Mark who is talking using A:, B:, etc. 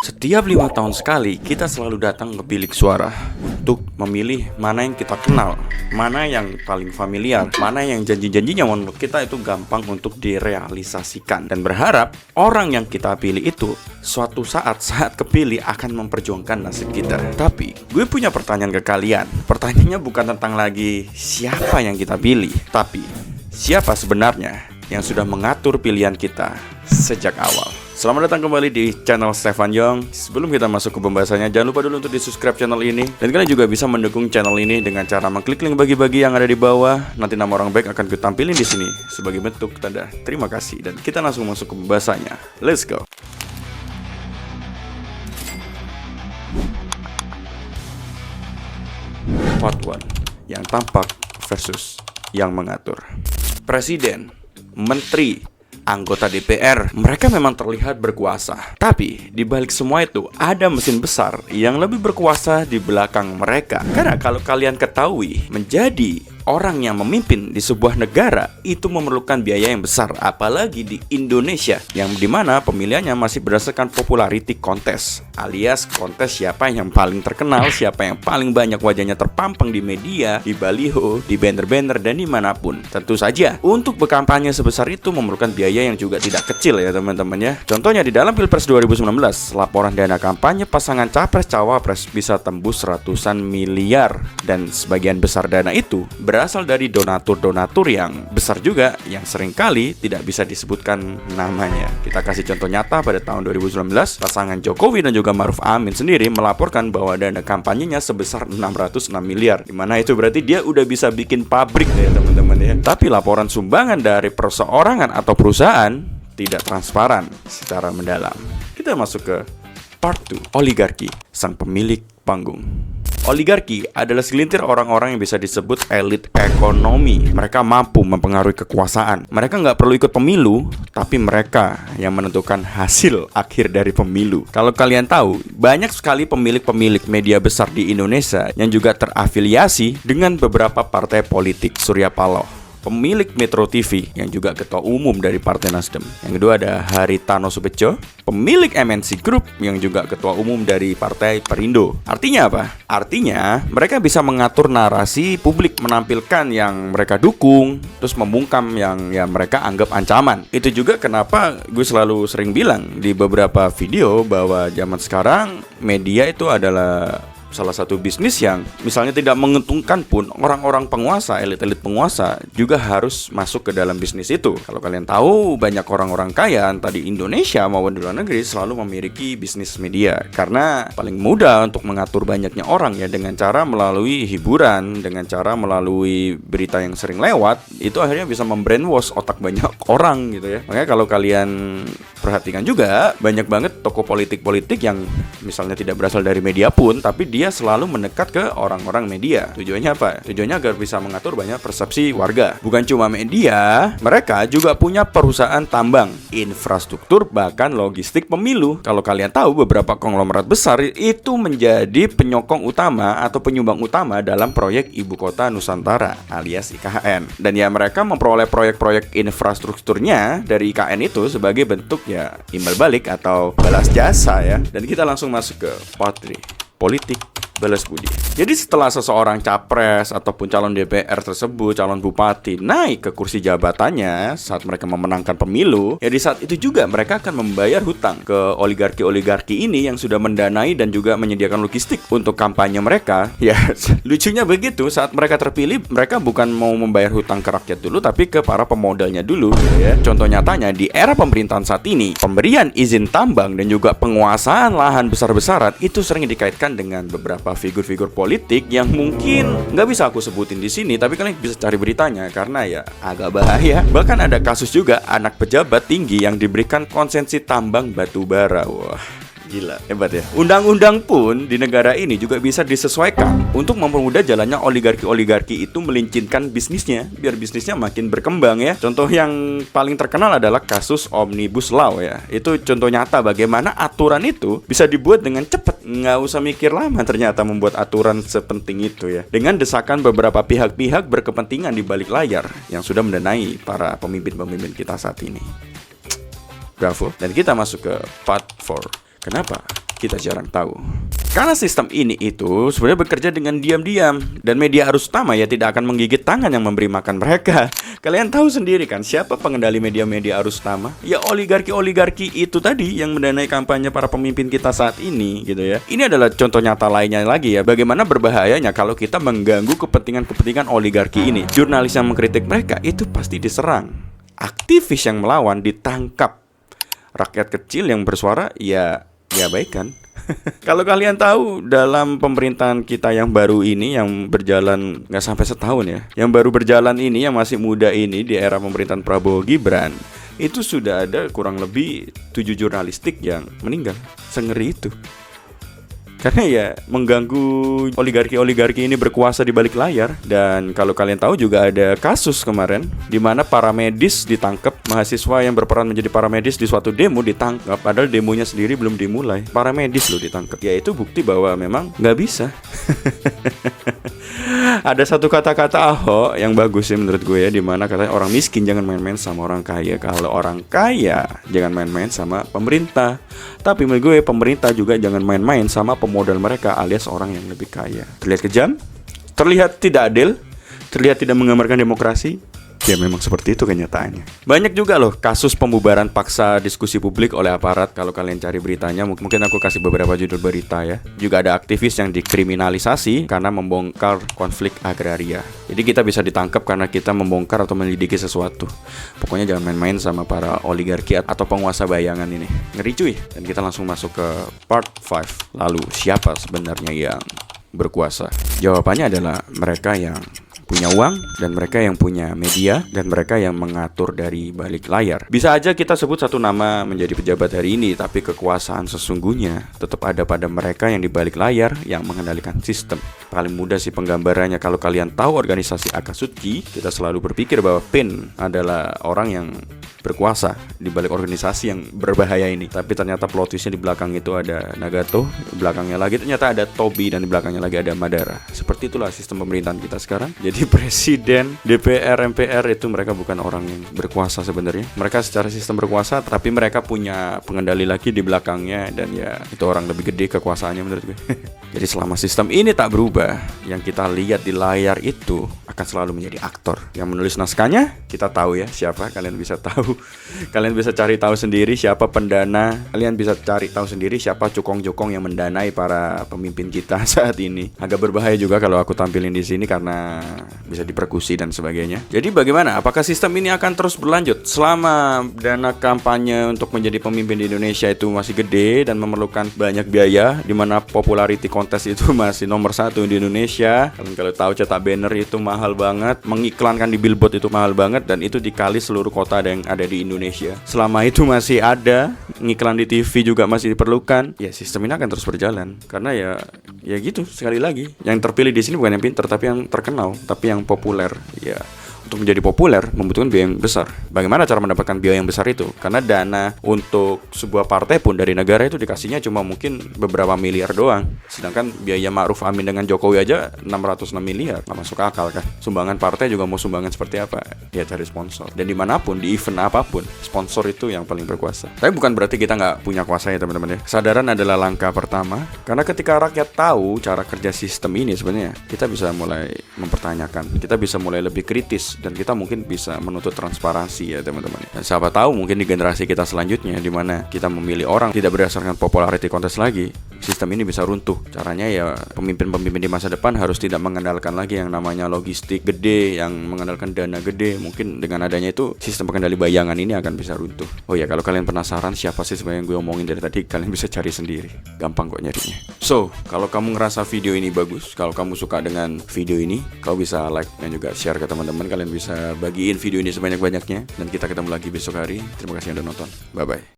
A: Setiap 5 tahun sekali, kita selalu datang ke bilik suara untuk memilih mana yang kita kenal, mana yang paling familiar, mana yang janji-janjinya menurut kita itu gampang untuk direalisasikan. Dan berharap orang yang kita pilih itu suatu saat kepilih akan memperjuangkan nasib kita. Tapi, gue punya pertanyaan ke kalian. Pertanyaannya bukan tentang lagi siapa yang kita pilih, tapi siapa sebenarnya yang sudah mengatur pilihan kita sejak awal. Selamat datang kembali di channel Stefan Yong. Sebelum kita masuk ke pembahasannya, jangan lupa dulu untuk di subscribe channel ini. Dan kalian juga bisa mendukung channel ini dengan cara mengklik link bagi-bagi yang ada di bawah. Nanti nama orang baik akan kutampilin di sini sebagai bentuk tanda terima kasih. Dan kita langsung masuk ke pembahasannya. Let's go. Part 1, yang tampak versus yang mengatur. Presiden, menteri, anggota DPR, mereka memang terlihat berkuasa. Tapi di balik semua itu ada mesin besar yang lebih berkuasa di belakang mereka. Karena kalau kalian ketahui, menjadi orang yang memimpin di sebuah negara itu memerlukan biaya yang besar, apalagi di Indonesia yang dimana pemilihannya masih berdasarkan popularity contest, alias kontes siapa yang paling terkenal, siapa yang paling banyak wajahnya terpampang di media, di baliho, di banner-banner, dan dimanapun. Tentu saja untuk berkampanye sebesar itu memerlukan biaya yang juga tidak kecil ya teman-teman ya. Contohnya di dalam Pilpres 2019, laporan dana kampanye pasangan capres-cawapres bisa tembus ratusan miliar, dan sebagian besar dana itu berasal dari donatur-donatur yang besar juga yang seringkali tidak bisa disebutkan namanya. Kita kasih contoh nyata pada tahun 2019, pasangan Jokowi dan juga Maruf Amin sendiri melaporkan bahwa dana kampanyenya sebesar 606 miliar. Dimana itu berarti dia udah bisa bikin pabrik ya teman-teman ya. Tapi laporan sumbangan dari perseorangan atau perusahaan tidak transparan secara mendalam. Kita masuk ke part 2, oligarki, sang pemilik panggung. Oligarki adalah segelintir orang-orang yang bisa disebut elit ekonomi. Mereka mampu mempengaruhi kekuasaan. Mereka nggak perlu ikut pemilu, tapi mereka yang menentukan hasil akhir dari pemilu. Kalau kalian tahu, banyak sekali pemilik-pemilik media besar di Indonesia yang juga terafiliasi dengan beberapa partai politik. Surya Paloh, pemilik Metro TV yang juga ketua umum dari Partai Nasdem. Yang kedua ada Haritano Subedjo, pemilik MNC Group yang juga ketua umum dari Partai Perindo. Artinya apa? Artinya mereka bisa mengatur narasi publik, menampilkan yang mereka dukung, terus membungkam yang mereka anggap ancaman. Itu juga kenapa gue selalu sering bilang di beberapa video bahwa zaman sekarang media itu adalah salah satu bisnis yang misalnya tidak menguntungkan pun orang-orang penguasa, elit-elit penguasa juga harus masuk ke dalam bisnis itu. Kalau kalian tahu, banyak orang-orang kaya entah di Indonesia maupun di luar negeri selalu memiliki bisnis media karena paling mudah untuk mengatur banyaknya orang ya, dengan cara melalui hiburan, dengan cara melalui berita yang sering lewat, itu akhirnya bisa membrainwash otak banyak orang gitu ya. Makanya kalau kalian perhatikan juga, banyak banget tokoh politik-politik yang misalnya tidak berasal dari media pun, tapi dia selalu mendekat ke orang-orang media. Tujuannya apa? Tujuannya agar bisa mengatur banyak persepsi warga. Bukan cuma media, mereka juga punya perusahaan tambang, infrastruktur, bahkan logistik pemilu. Kalau kalian tahu, beberapa konglomerat besar itu menjadi penyokong utama atau penyumbang utama dalam proyek Ibu Kota Nusantara alias IKN. Dan ya mereka memperoleh proyek-proyek infrastrukturnya dari IKN itu sebagai bentuk ya imbal balik atau balas jasa ya. Dan kita langsung masuk ke part 3, politik balas budi. Jadi setelah seseorang capres ataupun calon DPR tersebut, calon bupati naik ke kursi jabatannya saat mereka memenangkan pemilu, ya di saat itu juga mereka akan membayar hutang ke oligarki-oligarki ini yang sudah mendanai dan juga menyediakan logistik untuk kampanye mereka. Ya lucunya begitu, saat mereka terpilih, mereka bukan mau membayar hutang ke rakyat dulu, tapi ke para pemodalnya dulu ya. Contoh nyatanya di era pemerintahan saat ini, pemberian izin tambang dan juga penguasaan lahan besar-besaran itu sering dikaitkan dengan beberapa figur-figur politik yang mungkin nggak bisa aku sebutin di sini, tapi kalian bisa cari beritanya karena ya agak bahaya. Bahkan ada kasus juga anak pejabat tinggi yang diberikan konsensi tambang batu bara. Wah, gila, hebat ya. Undang-undang pun di negara ini juga bisa disesuaikan untuk mempermudah jalannya oligarki-oligarki itu melincinkan bisnisnya, biar bisnisnya makin berkembang ya. Contoh yang paling terkenal adalah kasus Omnibus Law ya. Itu contoh nyata bagaimana aturan itu bisa dibuat dengan cepat, nggak usah mikir lama ternyata membuat aturan sepenting itu ya. Dengan desakan beberapa pihak-pihak berkepentingan di balik layar yang sudah mendanai para pemimpin-pemimpin kita saat ini. Bravo. Dan kita masuk ke part 4. Kenapa kita jarang tahu? Karena sistem ini itu sebenarnya bekerja dengan diam-diam, dan media arus utama ya tidak akan menggigit tangan yang memberi makan mereka. Kalian tahu sendiri kan siapa pengendali media-media arus utama? Ya oligarki-oligarki itu tadi yang mendanai kampanye para pemimpin kita saat ini gitu ya. Ini adalah contoh nyata lainnya lagi ya, bagaimana berbahayanya kalau kita mengganggu kepentingan-kepentingan oligarki ini. Jurnalis yang mengkritik mereka itu pasti diserang. Aktivis yang melawan ditangkap. Rakyat kecil yang bersuara ya abaikan. Kalau kalian tahu dalam pemerintahan kita yang baru ini, yang berjalan nggak sampai setahun ya, yang baru berjalan ini, yang masih muda ini, di era pemerintahan Prabowo Gibran, itu sudah ada kurang lebih 7 jurnalistik yang meninggal. Sengeri itu. Karena ya mengganggu oligarki-oligarki ini berkuasa di balik layar. Dan kalau kalian tahu juga ada kasus kemarin di mana para medis ditangkap, mahasiswa yang berperan menjadi para medis di suatu demo ditangkap, padahal demonya sendiri belum dimulai. Para medis loh ditangkap. Ya itu bukti bahwa memang nggak bisa. Ada satu kata-kata Ahok yang bagus ya menurut gue ya, dimana katanya orang miskin jangan main-main sama orang kaya. Kalau orang kaya jangan main-main sama pemerintah. Tapi menurut gue pemerintah juga jangan main-main sama pemodal mereka alias orang yang lebih kaya. Terlihat kejam, terlihat tidak adil, terlihat tidak menggambarkan demokrasi. Ya memang seperti itu kenyataannya. Banyak juga loh kasus pembubaran paksa diskusi publik oleh aparat. Kalau kalian cari beritanya, mungkin aku kasih beberapa judul berita ya. Juga ada aktivis yang dikriminalisasi karena membongkar konflik agraria. Jadi kita bisa ditangkap karena kita membongkar atau menyelidiki sesuatu. Pokoknya jangan main-main sama para oligarki atau penguasa bayangan ini. Ngeri cuy. Dan kita langsung masuk ke part 5. Lalu siapa sebenarnya yang berkuasa? Jawabannya adalah mereka yang punya uang, dan mereka yang punya media, dan mereka yang mengatur dari balik layar. Bisa aja kita sebut satu nama menjadi pejabat hari ini, tapi kekuasaan sesungguhnya tetap ada pada mereka yang di balik layar yang mengendalikan sistem. Paling mudah sih penggambarannya, kalau kalian tahu organisasi Akatsuki, kita selalu berpikir bahwa Pain adalah orang yang berkuasa di balik organisasi yang berbahaya ini. Tapi ternyata plot twistnya di belakang itu ada Nagato, di belakangnya lagi ternyata ada Tobi, dan di belakangnya lagi ada Madara. Seperti itulah sistem pemerintahan kita sekarang. Jadi presiden, DPR, MPR itu mereka bukan orang yang berkuasa sebenarnya. Mereka secara sistem berkuasa, tapi mereka punya pengendali lagi di belakangnya, dan ya itu orang lebih gede kekuasaannya menurut gue. Jadi selama sistem ini tak berubah, yang kita lihat di layar itu akan selalu menjadi aktor. Yang menulis naskahnya kita tahu ya siapa, kalian bisa tahu. Kalian bisa cari tahu sendiri siapa pendana. Kalian bisa cari tahu sendiri siapa cukong-cukong yang mendanai para pemimpin kita saat ini. Agak berbahaya juga kalau aku tampilin di sini karena bisa dipersekusi dan sebagainya. Jadi bagaimana? Apakah sistem ini akan terus berlanjut selama dana kampanye untuk menjadi pemimpin di Indonesia itu masih gede dan memerlukan banyak biaya, di mana popularity contest itu masih nomor 1 di Indonesia. Kalian kalau tahu cetak banner itu mahal banget, mengiklankan di billboard itu mahal banget, dan itu dikali seluruh kota yang ada di Indonesia. Selama itu masih ada, ngiklan di TV juga masih diperlukan. Ya sistem ini akan terus berjalan karena ya gitu, sekali lagi yang terpilih di sini bukan yang pintar tapi yang terkenal, tapi yang populer. Ya untuk menjadi populer membutuhkan biaya yang besar. Bagaimana cara mendapatkan biaya yang besar itu? Karena dana untuk sebuah partai pun dari negara itu dikasihnya cuma mungkin beberapa miliar doang. Sedangkan biaya Ma'ruf Amin dengan Jokowi aja 606 miliar. Nggak masuk akal kan? Sumbangan partai juga mau sumbangan seperti apa? Ya cari sponsor. Dan dimanapun, di event apapun, sponsor itu yang paling berkuasa. Tapi bukan berarti kita nggak punya kuasa ya teman-teman ya. Kesadaran adalah langkah pertama. Karena ketika rakyat tahu cara kerja sistem ini sebenarnya, kita bisa mulai mempertanyakan. Kita bisa mulai lebih kritis. Dan kita mungkin bisa menuntut transparansi ya teman-teman. Dan siapa tahu mungkin di generasi kita selanjutnya, di mana kita memilih orang tidak berdasarkan popularity contest lagi, sistem ini bisa runtuh. Caranya ya pemimpin-pemimpin di masa depan harus tidak mengandalkan lagi yang namanya logistik gede, yang mengandalkan dana gede. Mungkin dengan adanya itu sistem pengendali bayangan ini akan bisa runtuh. Oh ya, kalau kalian penasaran siapa sih sebenarnya yang gue omongin dari tadi, kalian bisa cari sendiri. Gampang kok nyarinya. So, kalau kamu ngerasa video ini bagus, kalau kamu suka dengan video ini, kau bisa like dan juga share ke teman-teman. Kalian bisa bagiin video ini sebanyak-banyaknya. Dan kita ketemu lagi besok hari. Terima kasih yang udah nonton. Bye-bye.